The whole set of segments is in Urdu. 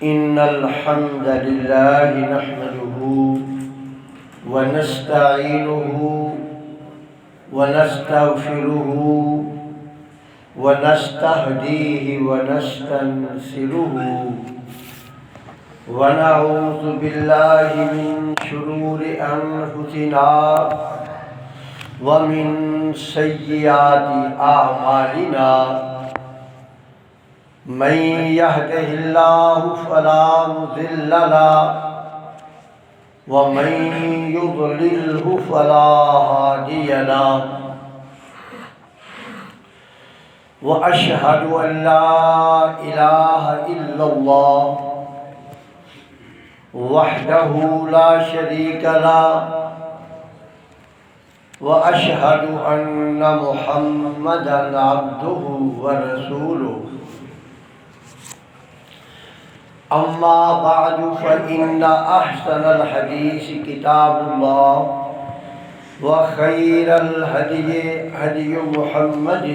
إن الحمد لله نحمده ونستعينه ونستغفره ونستهديه ونستنصره ونعوذ بالله من شرور أنفسنا ومن سيئات أعمالنا من يهده الله فلا مضل له ومن يضلله فلا هادي له وأشهد أن لا إله إلا الله وحده لا شريك له وأشهد أن محمدًا عبده ورسوله أما بعد فإن أحسن الحديث كتاب الله وخير الهدي هدي محمد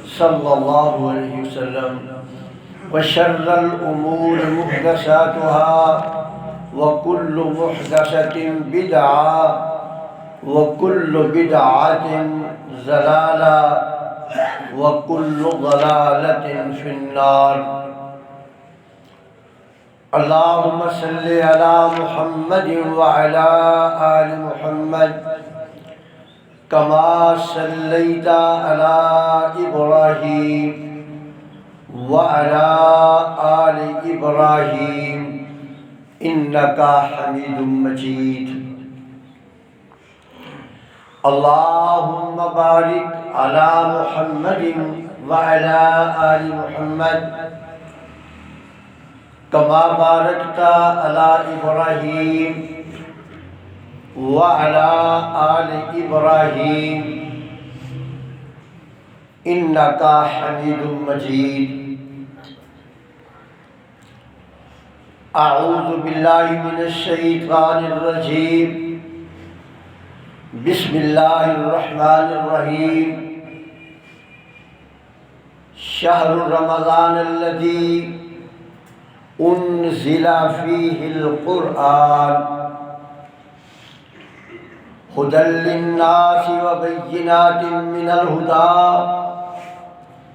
صلى الله عليه وسلم وشر الأمور محدثاتها وكل محدثة بدعة وكل بدعة ضلالة وكل ضلالة في النار اللهم صل على محمد وعلى آل محمد كما صليت على إبراهيم وعلى آل إبراهيم إنك حميد مجيد اللهم بارك على محمد وعلى آل محمد كما باركت على إبراهيم وعلى آل إبراهيم إنك حميد مجيد أعوذ بالله من الشيطان الرجيم بسم الله الرحمن الرحيم شهر رمضان الذي أنزل فيه القرآن هدى للناس وبينات من الهدى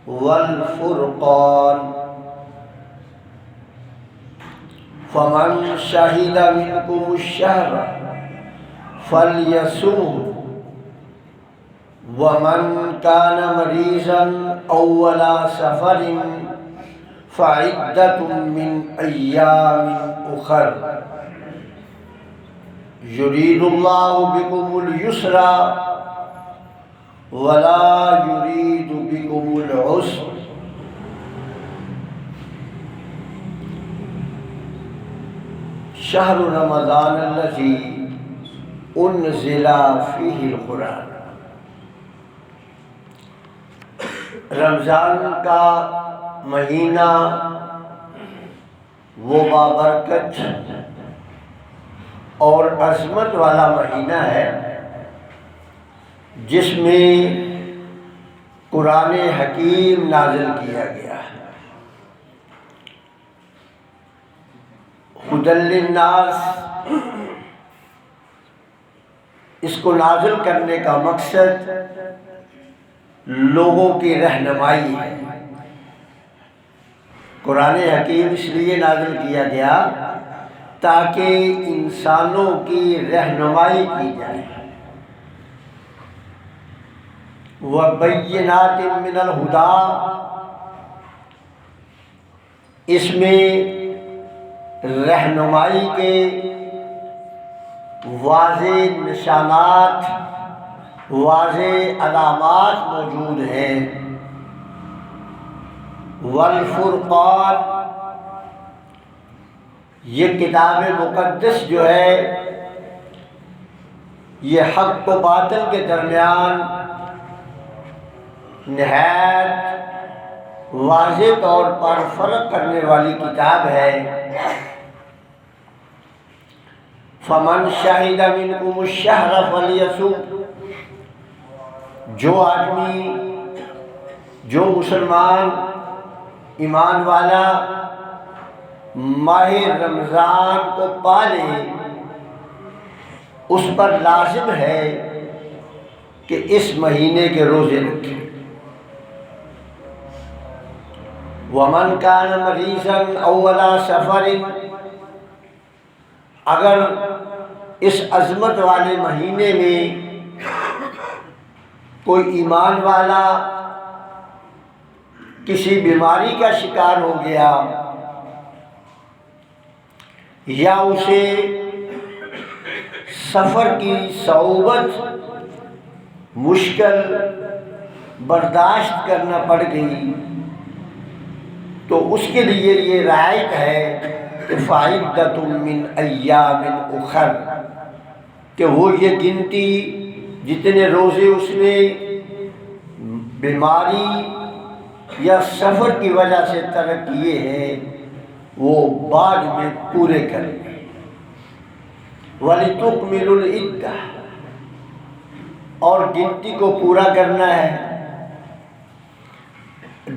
والفرقان فمن شهد منكم الشهر فليصمه ومن كان مريضا أو على سفر فعدة من أيام أخر يريد الله بكم اليسر ولا يريد بكم العسر شهر رمضان الذي انزل فيه القرآن رمضان کا مہینہ وہ بابرکت اور عظمت والا مہینہ ہے جس میں قرآن حکیم نازل کیا گیا ہے۔ ہدی للناس، اس کو نازل کرنے کا مقصد لوگوں کی رہنمائی ہے۔ قرآن حکیم اس لیے نازل کیا گیا تاکہ انسانوں کی رہنمائی کی جائے۔ وَبَيِّنَاتٍ مِّنَ الْهُدَىٰ، اس میں رہنمائی کے واضح نشانات، واضح علامات موجود ہیں۔ والفرقان، یہ کتاب مقدس جو ہے یہ حق و باطل کے درمیان نہایت واضح طور پر فرق کرنے والی کتاب ہے۔ فمن شہد منکم الشہر فلیصم، جو آدمی، جو مسلمان ایمان والا ماہ رمضان کو پالے اس پر لازم ہے کہ اس مہینے کے روزے رکھے۔ وَمَنْ كَانَ مَرِيضًا أَوْ عَلَىٰ سَفَرٍ، اگر اس عظمت والے مہینے میں کوئی ایمان والا کسی بیماری کا شکار ہو گیا یا اسے سفر کی صعوبت مشکل برداشت کرنا پڑ گئی، تو اس کے لیے یہ رعایت ہے کہ فَعِدَّةٌ مِّنْ أَيَّامٍ أُخَرَ، کہ وہ یہ گنتی جتنے روزے اس نے بیماری یا سفر کی وجہ سے ترک کیے ہیں وہ بعد میں پورے کریں۔ وَلِتُكْمِلُوا الْعِدَّةَ، اور گنتی کو پورا کرنا ہے۔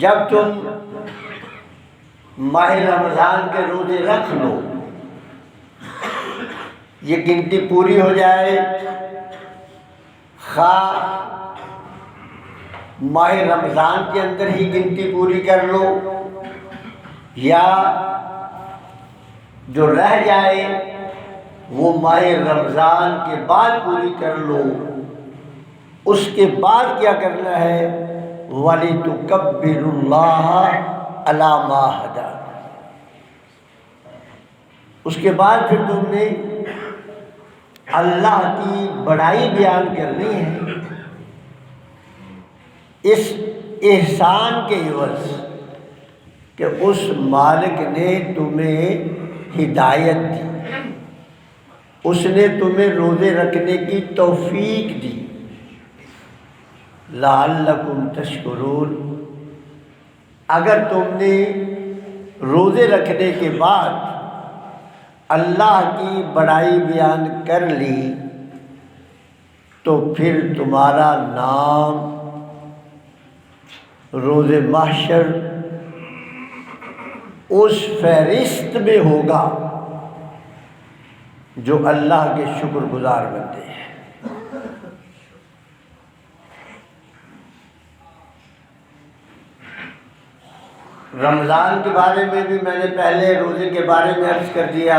جب تم ماہ رمضان کے روزے رکھ لو، یہ گنتی پوری ہو جائے، خواہ ماہ رمضان کے اندر ہی گنتی پوری کر لو یا جو رہ جائے وہ ماہ رمضان کے بعد پوری کر لو۔ اس کے بعد کیا کرنا ہے؟ وَلِتُكَبِّرُوا اللَّهَ عَلَىٰ مَا هَدَاكُمْ، اس کے بعد پھر تم نے اللہ کی بڑائی بیان کرنی ہے اس احسان کے عوض کہ اس مالک نے تمہیں ہدایت دی، اس نے تمہیں روزے رکھنے کی توفیق دی۔ لعلکم تشکرون، اگر تم نے روزے رکھنے کے بعد اللہ کی بڑائی بیان کر لی تو پھر تمہارا نام روز محشر اس فہرست میں ہوگا جو اللہ کے شکر گزار بندے ہیں۔ رمضان کے بارے میں بھی میں نے پہلے روزے کے بارے میں عرض کر دیا،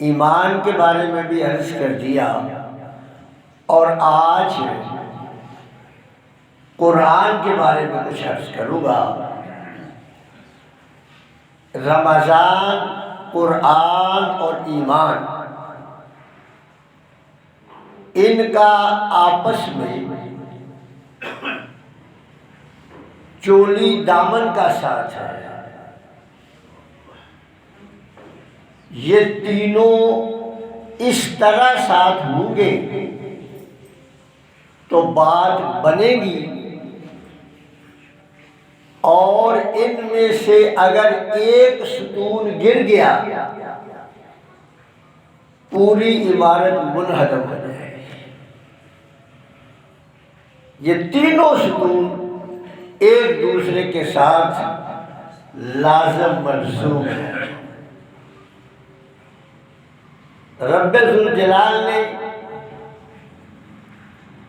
ایمان کے بارے میں بھی عرض کر دیا، اور آج قرآن کے بارے میں کچھ عرض کروں گا۔ رمضان، قرآن اور ایمان، ان کا آپس میں چولی دامن کا ساتھ ہے۔ یہ تینوں اس طرح ساتھ ہوں گے تو بات بنے گی، اور ان میں سے اگر ایک ستون گر گیا پوری عمارت منہدم ہو جائے گی۔ یہ تینوں ستون ایک دوسرے کے ساتھ لازم ملزوم ہے۔ رب ذوالجلال نے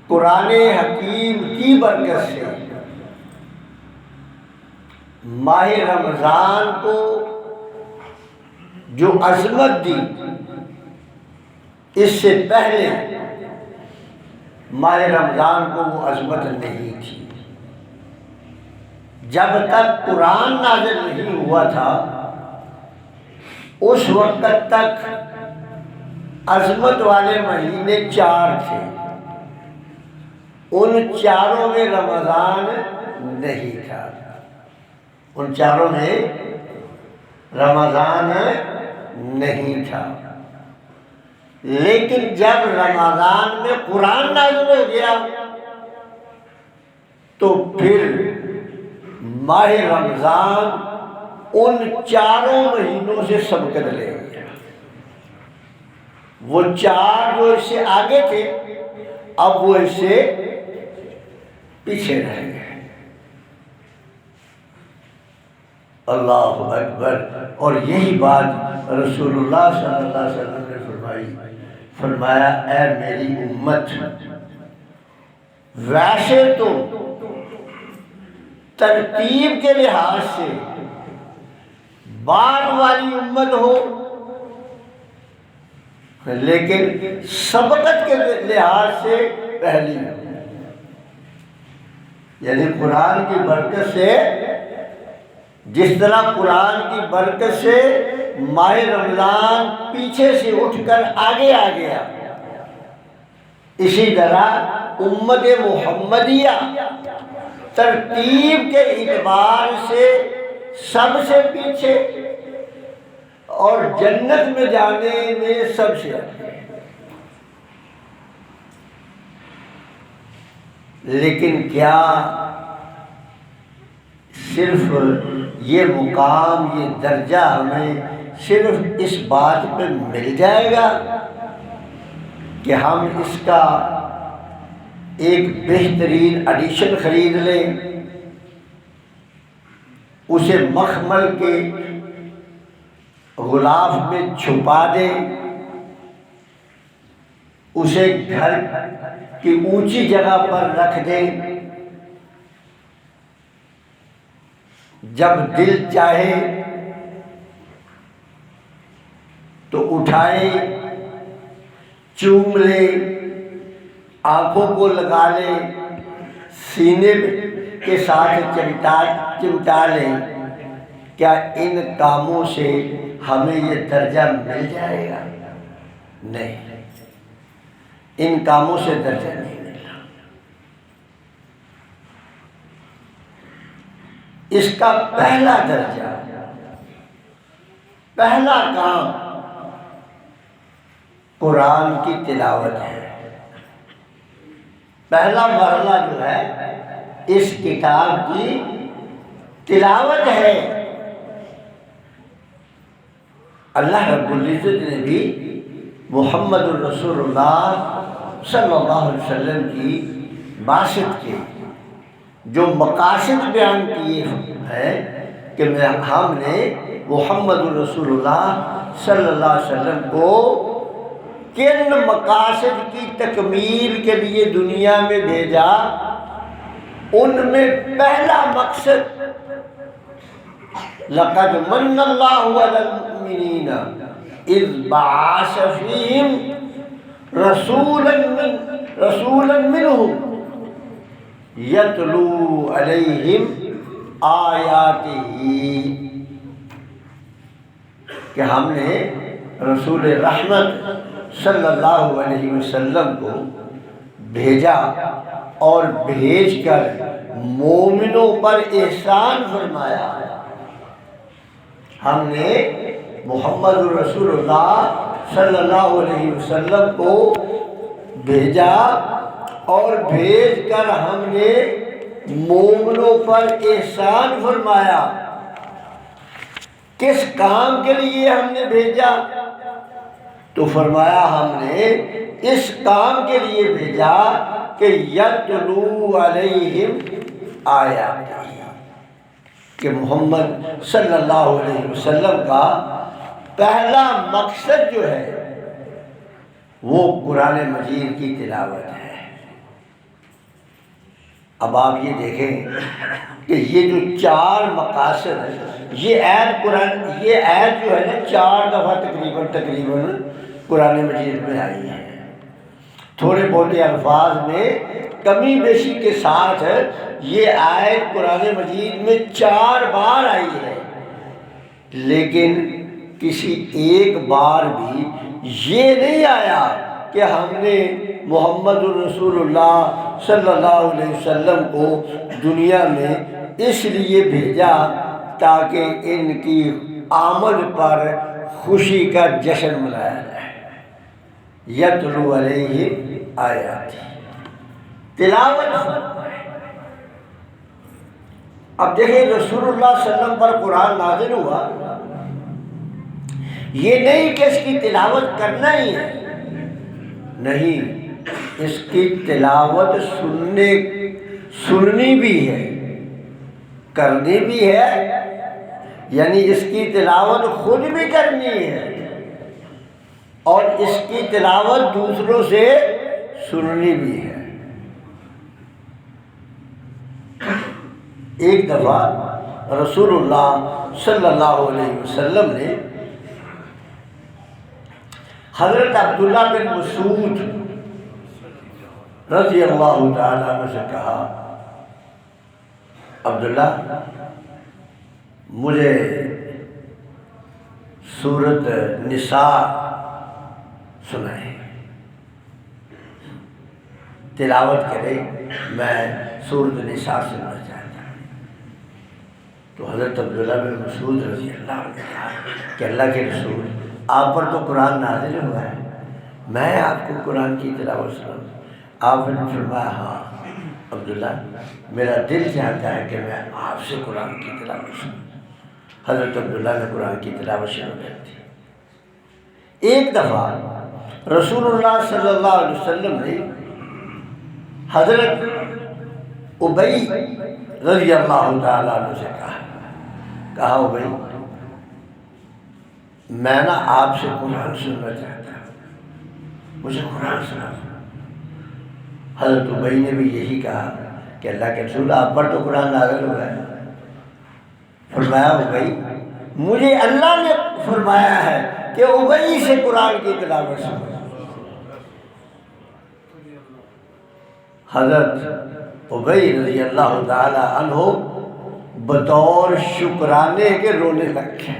قرآن حکیم کی برکت سے ماہ رمضان کو جو عظمت دی، اس سے پہلے ماہ رمضان کو وہ عظمت نہیں تھی۔ جب تک قرآن نازل نہیں ہوا تھا اس وقت تک عظمت والے مہینے 4 تھے، ان چاروں میں رمضان نہیں تھا، ان چاروں میں رمضان نہیں تھا۔ لیکن جب رمضان میں قرآن نازل ہو گیا تو پھر ماہ رمضان ان چاروں مہینوں سے سبقت لے گیا۔ وہ 4 جو اس سے آگے تھے اب وہ اس سے پیچھے رہ گئے۔ اللہ اکبر۔ اور یہی بات رسول اللہ صلی اللہ علیہ وسلم نے فرمایا اے میری امت، ویسے تو ترتیب کے لحاظ سے بعد والی امت ہو، لیکن سبقت کے لحاظ سے پہلی، یعنی قرآن کی برکت سے، جس طرح قرآن کی برکت سے ماہ رمضان پیچھے سے اٹھ کر آگے آ گیا، اسی طرح امت محمدیہ ترتیب کے اعتبار سے سب سے پیچھے اور جنت میں جانے میں سب سے آگے۔ لیکن کیا صرف یہ مقام، یہ درجہ ہمیں صرف اس بات پہ مل جائے گا کہ ہم اس کا ایک بہترین ایڈیشن خرید لیں، اسے مخمل کے غلاف میں چھپا دیں، اسے گھر کی اونچی جگہ پر رکھ دیں، جب دل چاہے تو اٹھائے، چوم لے، آنکھوں کو لگا لے، سینے کے ساتھ چمٹا لے، کیا ان کاموں سے ہمیں یہ درجہ مل جائے گا؟ نہیں، ان کاموں سے درجہ نہیں ملا۔ اس کا پہلا درجہ، پہلا کام قرآن کی تلاوت ہے۔ پہلا مرحلہ جو ہے اس کتاب کی تلاوت ہے۔ اللہ رب العزت نے بھی محمد الرسول اللہ صلی اللہ علیہ وسلم کی بعثت کے جو مقاصد بیان کیے ہیں کہ ہم نے محمد الرسول اللہ صلی اللہ علیہ وسلم کو کن مقاصد کی تکمیل کے لیے دنیا میں بھیجا، ان میں پہلا مقصد لَقَدْ مَنَّ اللَّهُ عَلَى الْمُؤْمِنِينَ إِذْ بَعَثَ فِيهِمْ رَسُولًا مِّنْهُمْ يَتْلُو عَلَيْهِمْ آیَاتِهِ، کہ ہم نے رسول رحمت صلی اللہ علیہ وسلم کو بھیجا اور بھیج کر مومنوں پر احسان فرمایا۔ ہم نے محمد رسول اللہ صلی اللہ علیہ وسلم کو بھیجا اور بھیج کر ہم نے مومنوں پر احسان فرمایا۔ کس کام کے لیے ہم نے بھیجا؟ تو فرمایا ہم نے اس کام کے لیے بھیجا کہ یتلو علیہم آیاتہ، کہ محمد صلی اللہ علیہ وسلم کا پہلا مقصد جو ہے وہ قرآن مجید کی تلاوت ہے۔ اب آپ یہ دیکھیں کہ یہ جو چار مقاصد ہیں، یہ آیت جو ہے نا 4 دفعہ تقریباً قرآن مجید میں آئی ہے۔ تھوڑے بہت الفاظ میں کمی بیشی کے ساتھ یہ آیت قرآن مجید میں 4 بار آئی ہے، لیکن کسی ایک بار بھی یہ نہیں آیا کہ ہم نے محمد الرسول اللہ صلی اللہ علیہ وسلم کو دنیا میں اس لیے بھیجا تاکہ ان کی آمد پر خوشی کا جشن منایا جائے۔ یتلو علیہ آیات، تلاوت فرمائے۔ اب دیکھیں رسول اللہ صلی اللہ علیہ وسلم پر قرآن نازل ہوا، یہ نہیں کہ اس کی تلاوت کرنا ہی ہے، نہیں، اس کی تلاوت سننی بھی ہے، کرنی بھی ہے، یعنی اس کی تلاوت خود بھی کرنی ہے اور اس کی تلاوت دوسروں سے سننی بھی ہے۔ ایک دفعہ رسول اللہ صلی اللہ علیہ وسلم نے حضرت عبداللہ بن مسعود رضی اللہ تعالیٰ عنہ سے کہا، عبداللہ مجھے سورۃ نساء سنائیں، تلاوت کرے، میں سورۃ نساء سننا چاہتا ہوں۔ تو حضرت عبداللہ بن مسعود رضی اللہ عنہ نے کہا کہ اللہ کے رسول، آپ پر تو قرآن نازل ہوا ہے، میں آپ کو قرآن کی تلاوت سناؤں؟ آپ نے فرمایا، ہاں عبداللہ میرا دل چاہتا ہے کہ میں آپ سے قرآن کی تلاوت سنوں۔ حضرت عبداللہ نے قرآن کی تلاوت شروع کر دی۔ ایک دفعہ رسول اللہ صلی اللہ علیہ وسلم نے حضرت ابی رضی اللہ تعالیٰ عنہ سے کہا ابی میں نا آپ سے قرآن سننا چاہتا ہوں، مجھے قرآن سنا۔ حضرت ابی نے بھی یہی کہا کہ اللہ کے رسول، آپ پر تو قرآن نازل ہوا ہے۔ فرمایا ابی مجھے اللہ نے فرمایا ہے کہ ابی سے قرآن کی تلاوت سنو۔ حضرت ابی رضی اللہ تعالی عنہ بطور شکرانے کے رونے لگ گئے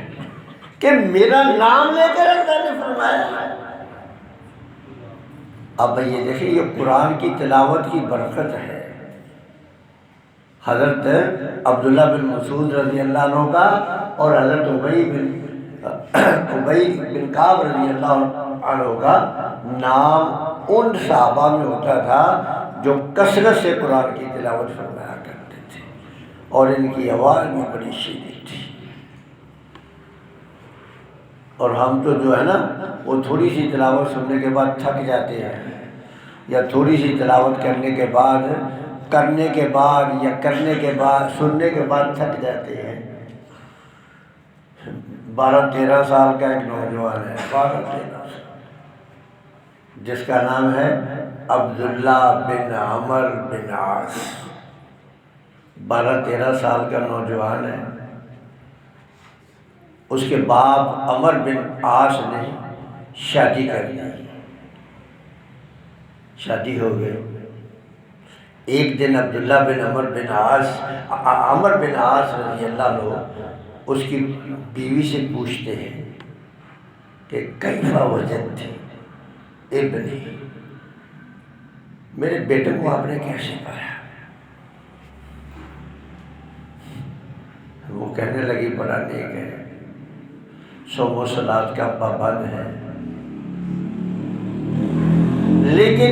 کہ میرا نام لے کر اللہ نے فرمایا۔ اب یہ دیکھیں، یہ قرآن کی تلاوت کی برکت ہے۔ حضرت عبداللہ بن مسعود رضی اللہ عنہ کا اور حضرت ابی بن کعب رضی اللہ عنہ کا نام ان صحابہ میں ہوتا تھا جو کثرت سے قرآن کی تلاوت فرمایا کرتے تھے، اور ان کی آواز بھی بڑی شدید تھی۔ اور ہم تو جو ہے نا وہ تھوڑی سی تلاوت سننے کے بعد تھک جاتے ہیں، یا تھوڑی سی تلاوت کرنے کے بعد سننے کے بعد تھک جاتے ہیں۔ 12-13 سال کا ایک نوجوان ہے، 12-13 سال، جس کا نام ہے عبداللہ بن عمر بن عاص۔ 12-13 سال کا نوجوان ہے۔ اس کے باپ عمر بن عاص نے شادی کر لی، شادی ہو گئی۔ ایک دن عبداللہ بن عمر بن عاص رضی اللہ عنہ اس کی بیوی سے پوچھتے ہیں کہ کیف وجدت ابنی، میرے بیٹے کو آپ نے کیسے پایا؟ وہ کہنے لگی بڑا نیک ہے، صوم و صلات کا پابند ہے، لیکن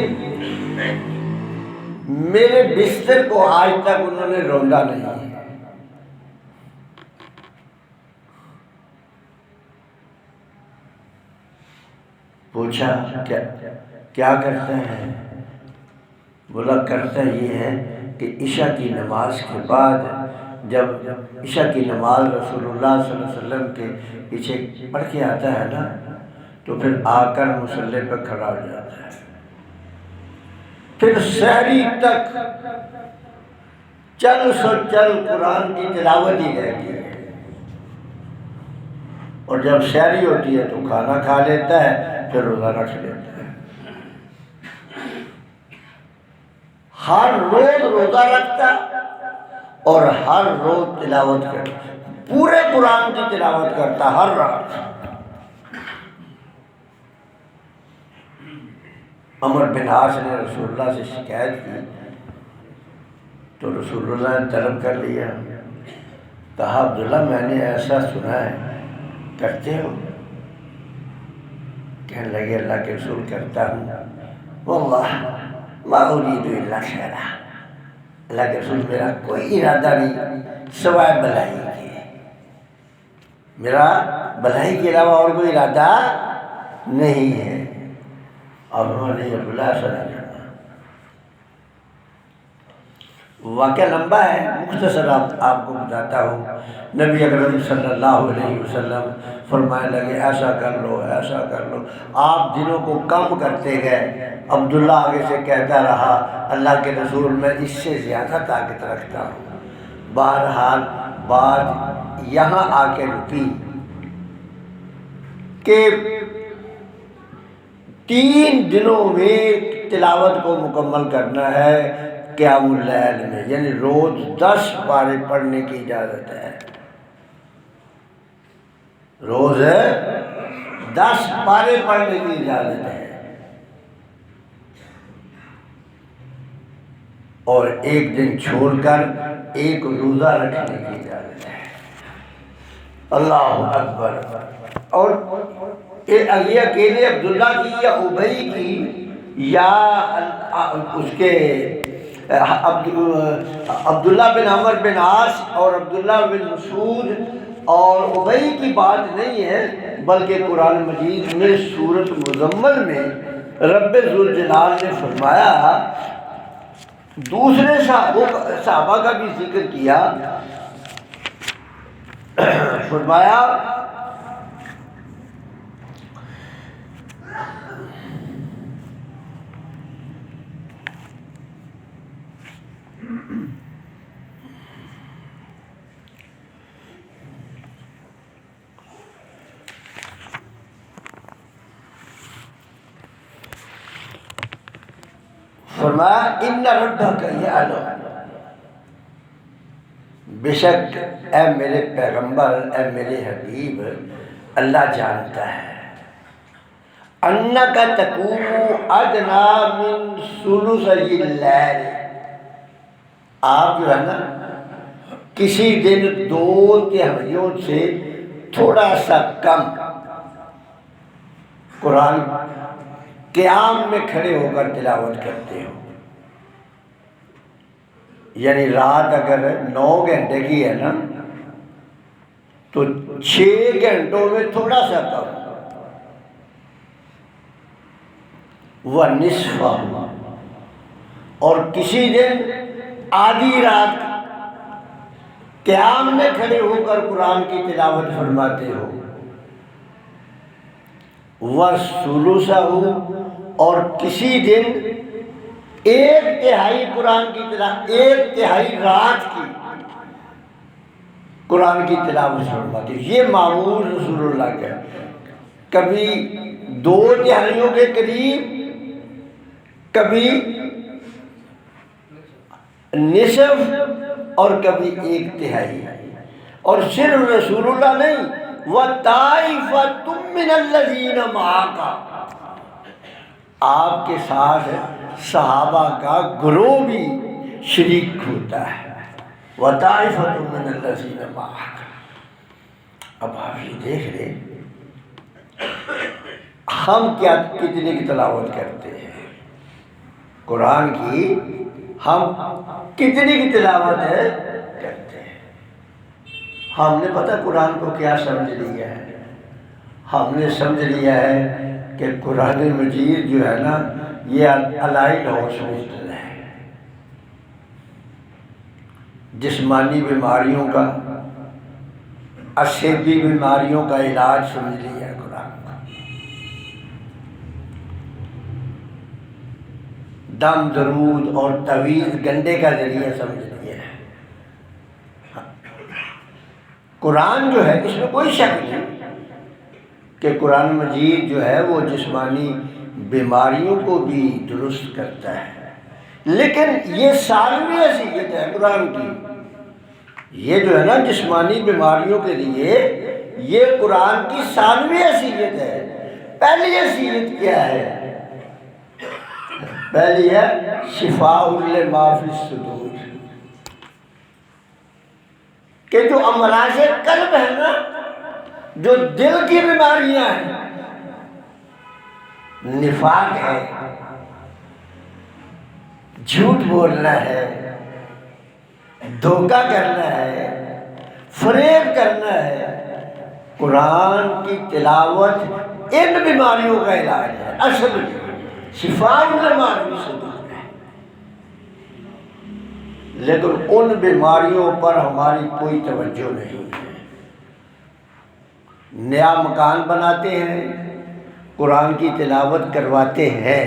میرے بستر کو آج تک انہوں نے روندا نہیں ہے۔ پوچھا کیا کرتے ہیں؟ بولا کرتا یہ ہے کہ عشاء کی نماز کے بعد، جب عشاء کی نماز رسول اللہ صلی اللہ علیہ وسلم کے پیچھے پڑھ کے آتا ہے نا، تو پھر آ کر مصلی پہ کھڑا ہو جاتا ہے، پھر سحری تک چل قرآن کی تلاوت ہی رہتی ہے، اور جب سحری ہوتی ہے تو کھانا کھا لیتا ہے، پھر روزہ رکھ لیتا ہے۔ ہر روز روزہ رکھتا اور ہر روز تلاوت کرتا، پورے قرآن کی تلاوت کرتا ہر رات۔ عمر بن عاص نے رسول اللہ سے شکایت کی تو رسول اللہ نے طلب کر لیا، کہا عبداللہ میں نے ایسا سنا ہے، کرتے ہو؟ کہنے لگے اللہ کے رسول کرتا ہوں، واللہ ما اريد الا خیرا، اللہ کے رسول میرا کوئی ارادہ نہیں سوائے بھلائی کے، میرا بھلائی کے علاوہ اور کوئی ارادہ نہیں ہے۔ اور انہوں نے عبداللہ صلی اللہ علیہ وسلم واقعہ لمبا ہے، مختصر آپ کو بتاتا ہوں۔ نبی اکرم صلی اللہ علیہ وسلم فرمانے لگے ایسا کر لو ایسا کر لو، آپ دنوں کو کم کرتے گئے۔ عبداللہ آگے سے کہتا رہا اللہ کے رسول میں اس سے زیادہ طاقت رکھتا ہوں۔ بہرحال بات یہاں آ کے رکی کہ 3 دنوں میں تلاوت کو مکمل کرنا ہے قیام اللیل میں، یعنی روز 10 پارے پڑھنے کی اجازت ہے۔ روز 10 پارے پڑھنے کی اجازت ہے، اور ایک دن چھوڑ کر ایک روزہ رکھنے کی اجازت ہے۔ اللہ اکبر۔ اور یہ اکیلے عبداللہ کی یا ابی کی یا اس کے عبداللہ بن عمر بن عاص اور عبداللہ بن مسعود اور ابی کی بات نہیں ہے، بلکہ قرآن مجید میں سورۃ مزمل میں رب ذوالجلال نے فرمایا، دوسرے صحابہ کا بھی ذکر کیا، فرمایا ان ربک یعلم، بے شک اے میرے پیغمبر، اے میرے حبیب، اللہ جانتا ہے، انک تقوم ادنی من ثلثی اللیل، آپ جو ہے نا کسی دن 2/3 سے تھوڑا سا کم قرآن قیام میں کھڑے ہو کر تلاوت کرتے ہو، یعنی رات اگر 9 گھنٹے کی ہے نا تو 6 گھنٹوں میں تھوڑا سا کم، وَنِصْفَهُ، اور کسی دن آدھی رات قیام میں کھڑے ہو کر قرآن کی تلاوت فرماتے ہو، وَثُلُثَهُ، اور کسی دن 1/3 قرآن کی تلاوت، 1/3 رات کی قرآن کی تلاوت فرماتے ہو۔ یہ معمول رسول اللہ کا، کبھی 2/3 کے قریب، کبھی نصف، اور کبھی 1/3، اور صرف رسول اللہ نہیں، وَطَائِفَةٌ مِّنَ الَّذِينَ مَعَكَ، آپ کے ساتھ صحابہ کا گروہ بھی شریک ہوتا ہے، وَطَائِفَةٌ مِّنَ الَّذِينَ مَعَكَ۔ اب آپ یہ دیکھ رہے ہم کتنے کی تلاوت کرتے ہیں قرآن کی، ہم کتنی کی تلاوت ہے کرتے ہیں۔ ہم نے پتہ قرآن کو کیا سمجھ لیا ہے، ہم نے سمجھ لیا ہے کہ قرآن مجید جو ہے نا یہ الائٹ ہاسپٹل ہے، جسمانی بیماریوں کا، عصبی بیماریوں کا علاج سمجھ لیا ہے قرآن کا، دم درود اور تعویذ گنڈے کا ذریعہ سمجھ لیا ہے۔ قرآن جو ہے اس میں کوئی شک نہیں کہ قرآن مجید جو ہے وہ جسمانی بیماریوں کو بھی درست کرتا ہے، لیکن یہ ثانوی حیثیت ہے قرآن کی، یہ جو ہے نا جسمانی بیماریوں کے لیے یہ قرآن کی ثانوی حیثیت ہے۔ پہلی حیثیت کیا ہے؟ پہلی ہے شفاء لما فی الصدور، کہ جو امراض قلب ہے نا، جو دل کی بیماریاں ہیں، نفاق ہے، جھوٹ بولنا ہے، دھوکہ کرنا ہے، فریب کرنا ہے، قرآن کی تلاوت ان بیماریوں کا علاج ہے، اصل شفاء لما فی الصدور ہے۔ لیکن ان بیماریوں پر ہماری کوئی توجہ نہیں ہے۔ نیا مکان بناتے ہیں، قرآن کی تلاوت کرواتے ہیں،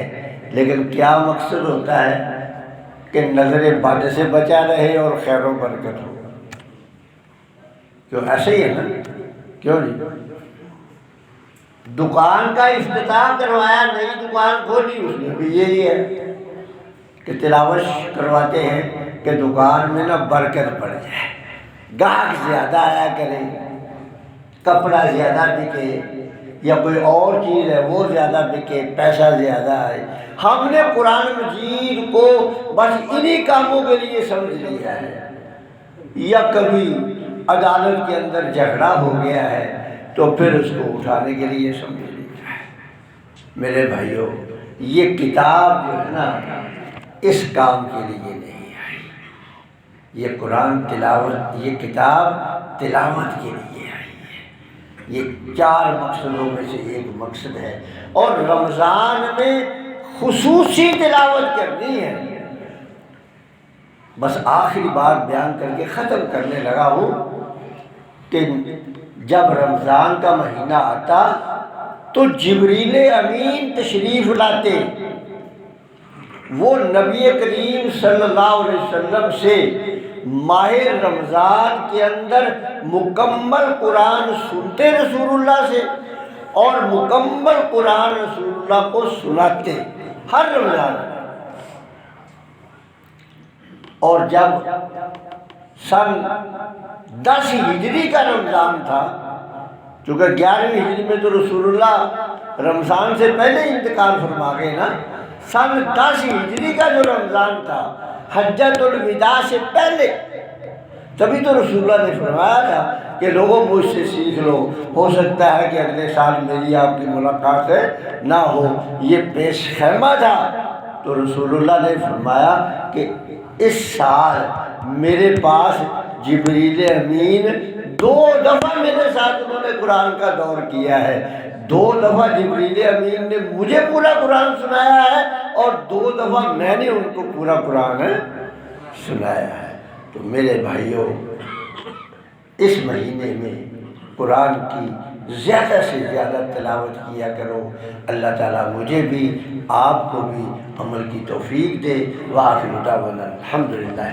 لیکن کیا مقصد ہوتا ہے کہ نظر بد سے بچا رہے اور خیر و برکت ہو؟ کیوں ایسے ہی ہے نا؟ کیوں نہیں؟ دکان کا افتتاح کروایا، نئی دکان کھولی، اس میں بھی یہی ہے کہ تلاوت کرواتے ہیں کہ دکان میں نا برکت پڑ جائے، گاہک زیادہ آیا کرے، کپڑا زیادہ بکے، یا کوئی اور چیز ہے وہ زیادہ بکے، پیسہ زیادہ آئے۔ ہم نے قرآن مجید کو بس انہی کاموں کے لیے سمجھ لیا ہے، یا کبھی عدالت کے اندر جھگڑا ہو گیا ہے تو پھر اس کو اٹھانے کے لیے سمجھ لیا ہے۔ میرے بھائیوں، یہ کتاب جو ہے نا اس کام کے لیے نہیں آئی، یہ قرآن تلاوت، یہ کتاب تلاوت کے لیے آئی ہے۔ یہ 4 مقصدوں میں سے ایک مقصد ہے، اور رمضان میں خصوصی تلاوت کرنی ہے۔ بس آخری بات بیان کر کے ختم کرنے لگا ہوں کہ جب رمضان کا مہینہ آتا تو جبریل امین تشریف لاتے، وہ نبی کریم صلی اللہ علیہ وسلم سے ماہ رمضان کے اندر مکمل قرآن سنتے رسول اللہ سے، اور مکمل قرآن رسول اللہ کو سناتے ہر رمضان۔ اور جب سن 10 ہجری کا رمضان تھا، چونکہ 11ویں ہجری میں تو رسول اللہ رمضان سے پہلے انتقال فرما گئے نا، سن 10 ہجری کا جو رمضان تھا، حجۃ الوداع سے پہلے، تبھی تو رسول اللہ نے فرمایا تھا کہ لوگوں مجھ سے سیکھ لو، ہو سکتا ہے کہ اگلے سال میری آپ کی ملاقات ہے نہ ہو۔ یہ پیش خیمہ تھا، تو رسول اللہ نے فرمایا کہ اس سال میرے پاس جبریل امین 2 دفعہ میرے ساتھ انہوں نے قرآن کا دور کیا ہے، 2 دفعہ جبریل امین نے مجھے پورا قرآن سنایا ہے، اور 2 دفعہ میں نے ان کو پورا قرآن سنایا ہے۔ تو میرے بھائیوں، اس مہینے میں قرآن کی زیادہ سے زیادہ تلاوت کیا کرو۔ اللہ تعالیٰ مجھے بھی آپ کو بھی عمل کی توفیق دے۔ وآخر دعوانا الحمدللہ۔